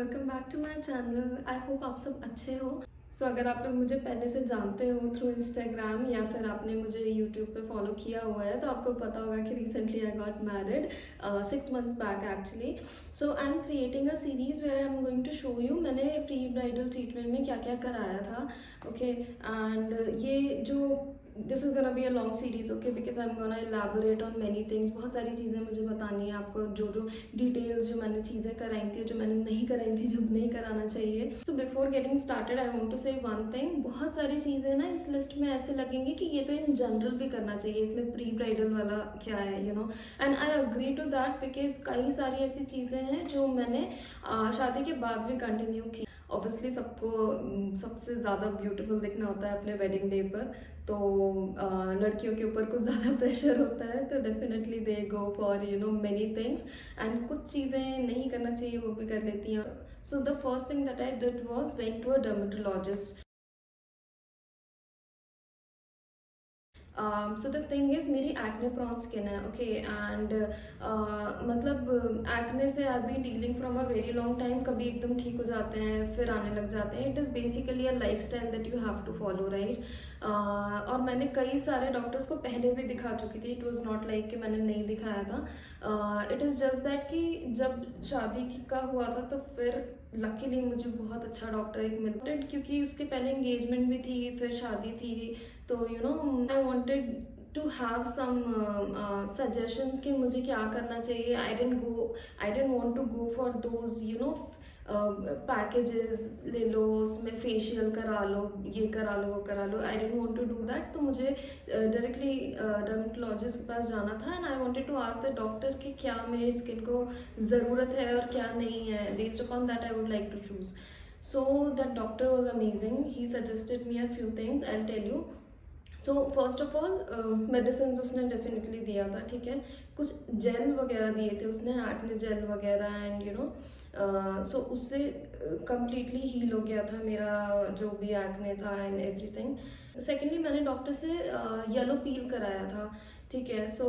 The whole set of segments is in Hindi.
Welcome back to my channel. I hope आप सब अच्छे हो। अगर आप लोग मुझे पहले से जानते हो थ्रू इंस्टाग्राम या फिर आपने मुझे यूट्यूब पे फॉलो किया हुआ है तो आपको पता होगा कि recently I got married 6 months back actually. So I am creating a series where I am going to show you मैंने प्री ब्राइडल ट्रीटमेंट में क्या क्या कराया था। ओके एंड ये जो this is gonna be a long series, okay, because I am gonna elaborate on many things. बहुत सारी चीज़ें मुझे बतानी है आपको, जो जो डिटेल्स जो मैंने चीज़ें कराई थी, जो मैंने नहीं कराई थी, जो नहीं कराना चाहिए। So before getting started I want to say one thing. बहुत सारी चीज़ें ना इस लिस्ट में ऐसे लगेंगी कि ये तो इन जनरल भी करना चाहिए, इसमें प्री ब्राइडल वाला क्या है, you know. And I agree to that because कई सारी ऐसी चीज़ें हैं जो मैंने शादी के बाद भी कंटिन्यू की। ऑब्वियसली सबको सबसे ज़्यादा ब्यूटीफुल दिखना होता है अपने वेडिंग डे पर, तो लड़कियों के ऊपर कुछ ज़्यादा प्रेशर होता है, तो definitely they go for many things. And कुछ चीज़ें नहीं करना चाहिए वो भी कर लेती हैं। So the first thing that I did was went to a dermatologist. So the thing is मेरी एक्ने प्रॉन स्किन है, ओके, एंड मतलब एक्ने से I be dealing from a very long time. कभी एकदम ठीक हो जाते हैं फिर आने लग जाते हैं। It is basically a life style that you have to follow, right. और मैंने कई सारे डॉक्टर्स को पहले भी दिखा चुकी थी। इट वॉज नॉट लाइक कि मैंने नहीं दिखाया था। इट इज़ जस्ट दैट कि जब शादी का हुआ था तो फिर लकीली मुझे बहुत अच्छा डॉक्टर एक मिला, क्योंकि उसके पहले एंगेजमेंट भी थी फिर शादी थी। तो I wanted to have some suggestions कि मुझे क्या करना चाहिए। I don't want to go for those packages, ले लो उसमें फेशियल करा लो, ये करा लो, वो करा लो। I don't want to do that. तो मुझे डायरेक्टली डर्मेटोलॉजिस्ट के पास जाना था and I wanted to ask the doctor कि क्या मेरी स्किन को ज़रूरत है और क्या नहीं है। Based upon that I would like to choose. So that doctor was amazing. He suggested me a few things. I'll tell you. So first of all medicine उसने डेफिनेटली दिया था, ठीक है। कुछ जेल वगैरह दिए थे उसने, एक्ने जेल वगैरह, एंड सो उससे कम्प्लीटली हील हो गया था मेरा जो भी एक्ने था एंड एवरीथिंग। सेकेंडली मैंने डॉक्टर से येलो पील कराया था, ठीक है। सो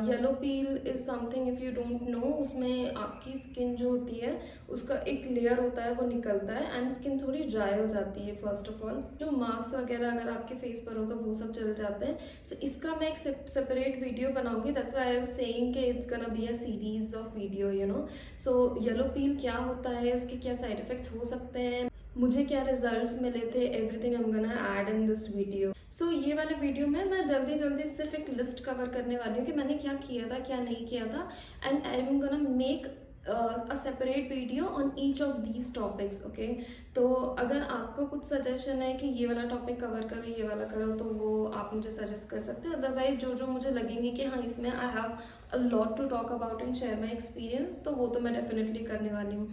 yellow peel is something, if you don't know, उसमें आपकी स्किन जो होती है उसका एक लेयर होता है वो निकलता है एंड स्किन थोड़ी ड्राई हो जाती है। फर्स्ट ऑफ ऑल जो मार्क्स वगैरह अगर आपके फेस पर हो तो वो सब चल जाते हैं। सो इसका मैं एक सेपरेट वीडियो बनाऊंगी। That's why I was saying कि it's gonna be a series of video, you know. So yellow peel क्या होता है, उसके क्या साइड इफेक्ट्स हो सकते हैं, मुझे क्या रिजल्ट्स मिले थे, everything I am gonna add in this video. So ये वाले वीडियो में मैं जल्दी जल्दी सिर्फ एक लिस्ट कवर करने वाली हूँ कि मैंने क्या किया था क्या नहीं किया था। And I am gonna make a separate video on each of these topics, okay. तो अगर आपको कुछ सजेशन है कि ये वाला टॉपिक कवर करो, ये वाला करो, तो वो आप मुझे सजेस्ट कर सकते हैं। अदरवाइज जो जो मुझे लगेंगे कि हाँ इसमें I have a lot to talk about and share my experience, तो वो तो मैं डेफिनेटली करने वाली हूँ।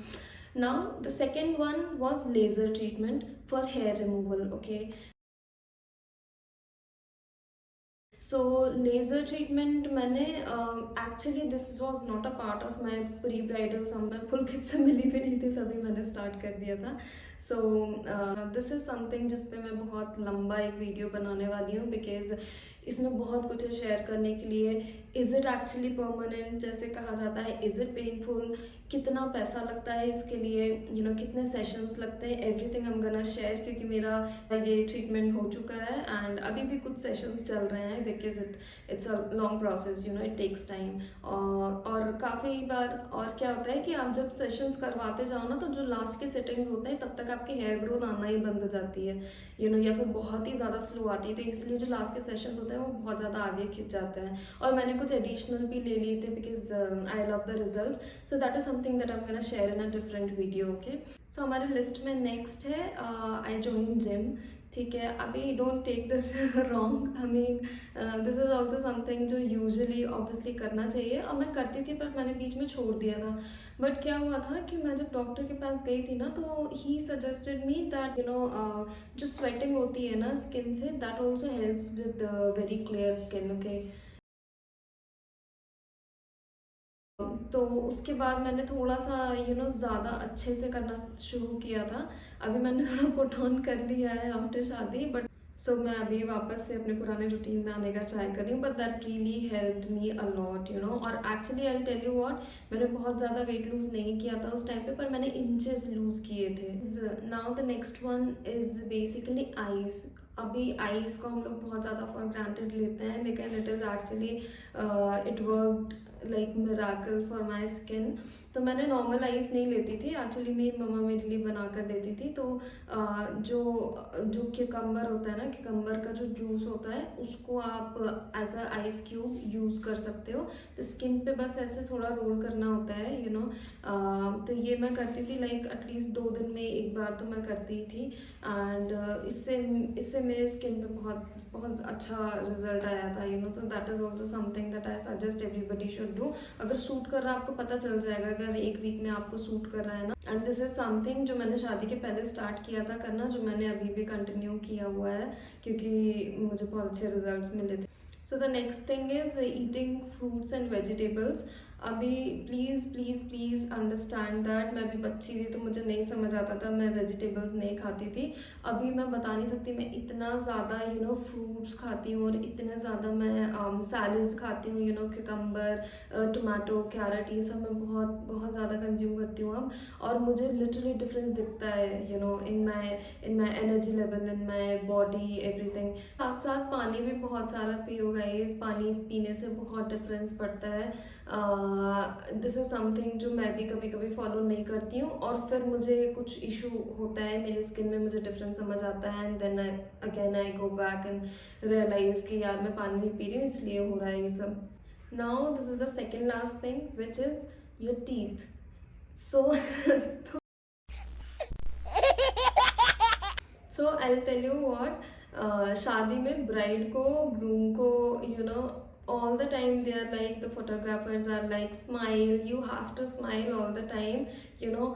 Now the second one was laser treatment for hair removal, okay. So laser treatment मैंने actually this was not a part of my pre bridal some. मैं फुल किट से मिली भी नहीं थी तभी मैंने स्टार्ट कर दिया था। सो दिस इज़ समथिंग जिस पे मैं बहुत लंबा एक वीडियो बनाने वाली हूँ, बिकॉज इसमें बहुत कुछ है शेयर करने के लिए। इज़ इट एक्चुअली परमानेंट जैसे कहा जाता है, इज़ इट पेनफुल, कितना पैसा लगता है इसके लिए, कितने सेशंस लगते हैं, everything I am gonna share, क्योंकि मेरा ये ट्रीटमेंट हो चुका है एंड अभी भी कुछ सेशंस चल रहे हैं, because it's a long process, it takes time. और काफ़ी बार और क्या होता है कि आप जब सेशंस करवाते जाओ ना, तो जो लास्ट के सेटिंग्स होते हैं तब तक आपकी हेयर ग्रोथ आना ही बंद हो जाती है, या फिर बहुत ही ज़्यादा स्लो आती है। तो इसलिए जो लास्ट के सेशंस होते हैं वो बहुत ज़्यादा आगे खिंच जाते हैं। और मैंने कुछ एडिशनल भी ले लिए थे because I love the result. So that is something that I am gonna share in a different video, okay. So हमारे लिस्ट में नेक्स्ट है आई जॉइन जिम, ठीक है। अभी don't take this wrong, I mean this is also something जो यूजुअली ऑब्वियसली करना चाहिए, और मैं करती थी पर मैंने बीच में छोड़ दिया था। बट क्या हुआ था कि मैं जब डॉक्टर के पास गई थी ना, तो ही सजेस्टेड मी दैट जो स्वेटिंग होती है ना स्किन से, that also helps with very clear skin, okay. तो उसके बाद मैंने थोड़ा सा ज़्यादा अच्छे से करना शुरू किया था। अभी मैंने थोड़ा पुट ऑन कर लिया है आफ्टर शादी, बट मैं अभी वापस से अपने पुराने रूटीन में आने का ट्राई कर रही हूँ, but that really helped me a lot, you know. और actually I tell you what, मैंने बहुत ज़्यादा वेट लूज़ नहीं किया था उस टाइम पे, पर मैंने इंचेस लूज़ किए थे। Now the next one is basically eyes. अभी आईज को हम लोग बहुत ज़्यादा फॉर ग्रांटेड लेते हैं, लेकिन it is actually it worked like miracle for my skin. तो मैंने नॉर्मल आइस नहीं लेती थी, एक्चुअली मेरी मम्मा मेरे लिए बना कर देती थी। तो जो जो क्यूकम्बर होता है ना, क्यूकम्बर का जो जूस होता है, उसको आप as a ice cube use कर सकते हो। तो स्किन पे बस ऐसे थोड़ा रोल करना होता है, यू नो। तो ये मैं करती थी, लाइक एटलीस्ट 2 दिन में एक बार तो मैं करती ही थी। एंड इससे इससे मेरे स्किन पे बहुत बहुत अच्छा रिजल्ट आया था, यू नो। तो that is also something that I suggest everybody should do. अगर सूट कर रहा है आपको पता चल जाएगा, अगर एक वीक में आपको सूट कर रहा है ना। एंड दिस इज समथिंग जो मैंने शादी के पहले स्टार्ट किया था करना, जो मैंने अभी भी कंटिन्यू किया हुआ है, क्योंकि मुझे बहुत अच्छे रिजल्ट्स मिले थे। So the next thing is eating fruits and vegetables. अभी please please please understand that मैं भी बच्ची थी तो मुझे नहीं समझ आता था, मैं वेजिटेबल्स नहीं खाती थी। अभी मैं बता नहीं सकती, मैं इतना ज़्यादा यू नो फ्रूट्स खाती हूँ, और इतने ज़्यादा मैं सैलड्स खाती हूँ, you know, cucumber, tomato, carrot, ये सब मैं बहुत बहुत ज़्यादा कंज्यूम करती हूँ अब। और मुझे लिटरली डिफरेंस दिखता है, you no, in my energy level, in my body, everything. साथ साथ पानी भी बहुत सारा पियो गाइस, पानी पीने से बहुत डिफरेंस पड़ता है। दिस इज़ समथिंग जो मैं भी कभी कभी फॉलो नहीं करती हूँ, और फिर मुझे कुछ इशू होता है मेरी स्किन में, मुझे डिफरेंस समझ आता है, and then I go back and realise कि यार मैं पानी नहीं पी रही हूँ, इसलिए हो रहा है ये सब। Now this is the second last thing which is your teeth. So I tell you what, शादी में ब्राइड को, ग्रूम को, you know, all the time they are like, the photographers are like, smile, you have to smile all the time, you know.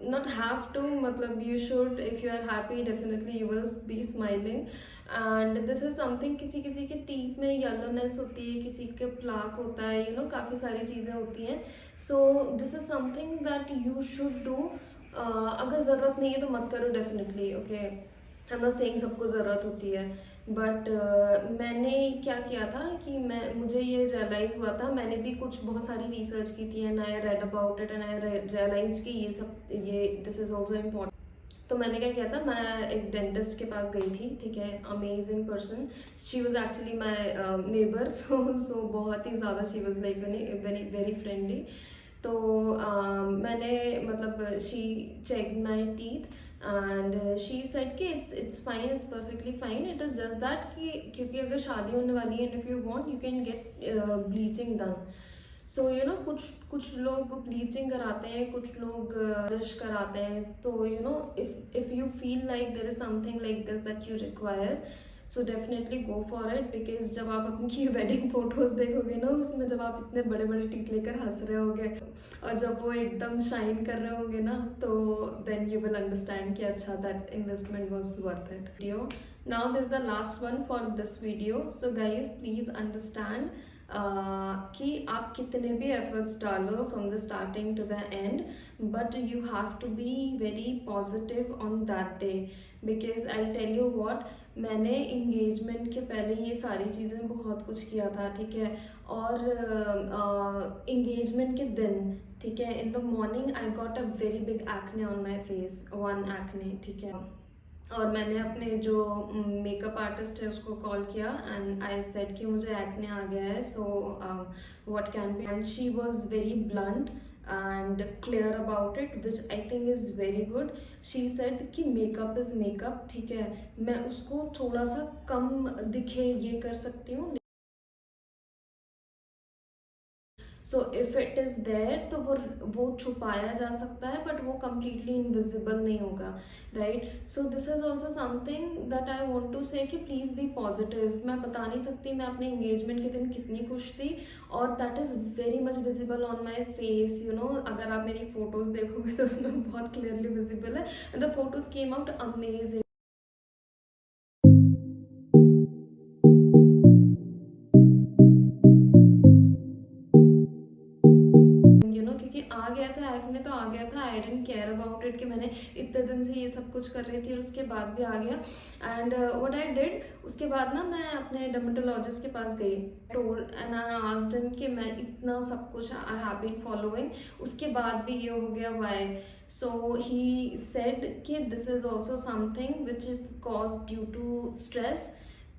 Not have to, matlab you should, if you are happy definitely you will be smiling. And this is something, किसी किसी के टीथ में येलोनेस होती है, किसी के प्लाक होता है, यू नो, काफ़ी सारी चीज़ें होती हैं। सो this is something that you should do. अगर ज़रूरत नहीं है तो मत करो, definitely, okay. I am not saying सबको ज़रूरत होती है, बट मैंने क्या किया था कि मुझे ये रियलाइज़ हुआ था, मैंने भी कुछ बहुत सारी रिसर्च की थी, and I read about it, and I realise कि ये सब, ये दिस इज़ ऑल्सो इम्पॉर्टेंट। तो मैंने क्या किया था, मैं एक डेंटिस्ट के पास गई थी, ठीक है, amazing person. She was actually my neighbour, so बहुत ही ज़्यादा she was like very very friendly. तो मैंने, मतलब, she check my teeth, and she said कि it's fine, it's perfectly fine, it is just that कि क्योंकि अगर शादी होने वाली है, if you want you can get bleaching done. So you know, कुछ कुछ लोग ब्लीचिंग कराते हैं, कुछ लोग ब्रश कराते हैं। तो you know, if you feel like there is something like this that you require, so definitely go for it. Because जब आप अपनी वेडिंग फोटोज देखोगे ना, उसमें जब आप इतने बड़े बड़े टीथ लेकर हंस रहे होगे, और जब वो एकदम शाइन कर रहे होंगे ना, तो देन यू विल अंडरस्टैंड कि अच्छा, that investment was worth it. Video, now this the last one for this video. So guys please understand कि आप कितने भी एफर्ट्स डालो from the starting to the end, but you have to be very positive on that day. Because I tell you what, मैंने इंगेजमेंट के पहले ये सारी चीज़ें बहुत कुछ किया था, ठीक है। और इंगेजमेंट के दिन, ठीक है, in the morning I got a very big acne on my face, one acne, ठीक है। और मैंने अपने जो मेकअप आर्टिस्ट है उसको कॉल किया, एंड आई सेड कि मुझे एक्ने आ गया है, so what can be. And she was very blunt and clear about it, which I think is very good. She said कि मेकअप इज़ मेकअप, ठीक है, मैं उसको थोड़ा सा कम दिखे ये कर सकती हूँ। So if it is there, तो वो छुपाया जा सकता है, बट वो कम्प्लीटली इनविजिबल नहीं होगा, right. So this is also something that I want to say कि प्लीज बी पॉजिटिव। मैं बता नहीं सकती मैं अपने एंगेजमेंट के दिन कितनी खुश थी, और that is very much visible on my face, you know. अगर आप मेरी फोटोज देखोगे तो उसमें बहुत क्लियरली विजिबल है, and the photos came out amazing. You know, क्योंकि आ गया था एक्ने तो आ गया था, आई डेंट केयर अबाउट इट कि मैंने इतने दिन से ये सब कुछ कर रही थी और उसके बाद भी आ गया। एंड व्हाट आई डिड, उसके बाद ना मैं अपने डर्मेटोलॉजिस्ट के पास गई, told and I asked him कि मैं इतना सब कुछ आई हैव बीन फॉलोइंग, उसके बाद भी ये हो गया, व्हाई? So he said कि this is also something which is caused due to stress,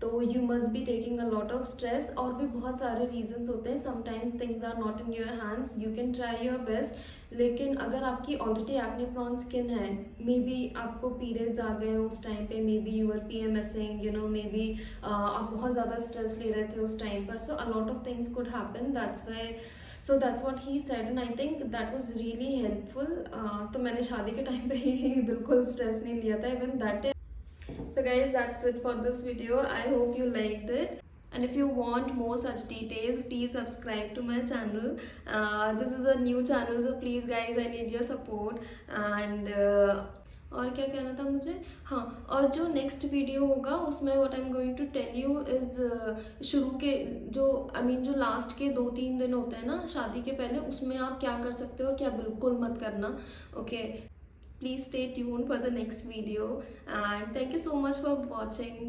तो you must be taking a lot of stress। और भी बहुत सारे reasons होते हैं, sometimes things are not in your hands, you can try your best। लेकिन अगर आपकी ऑलरेडी एक्ने प्रोन स्किन है, मे बी आपको पीरियड्स आ गए उस टाइम पे, maybe you are PMSing, you know, maybe आप बहुत ज़्यादा स्ट्रेस ले रहे थे उस टाइम पर, so a lot of things could happen, that's why. So that's what he said and I think that was really helpful. तो मैंने शादी के टाइम पे ही बिल्कुल स्ट्रेस नहीं लिया था even that. So guys, that's it for this video. I hope you liked it. And if you want more such details, please subscribe to my channel. This is a new channel, so please guys, I need your support. And और क्या कहना था मुझे, हाँ, और जो नेक्स्ट वीडियो होगा उसमें what I am going to tell you is, शुरू के जो जो लास्ट के 2-3 दिन होते हैं ना शादी के पहले, उसमें आप क्या कर सकते हो और क्या बिल्कुल मत करना। Okay, please stay tuned for the next video and thank you so much for watching.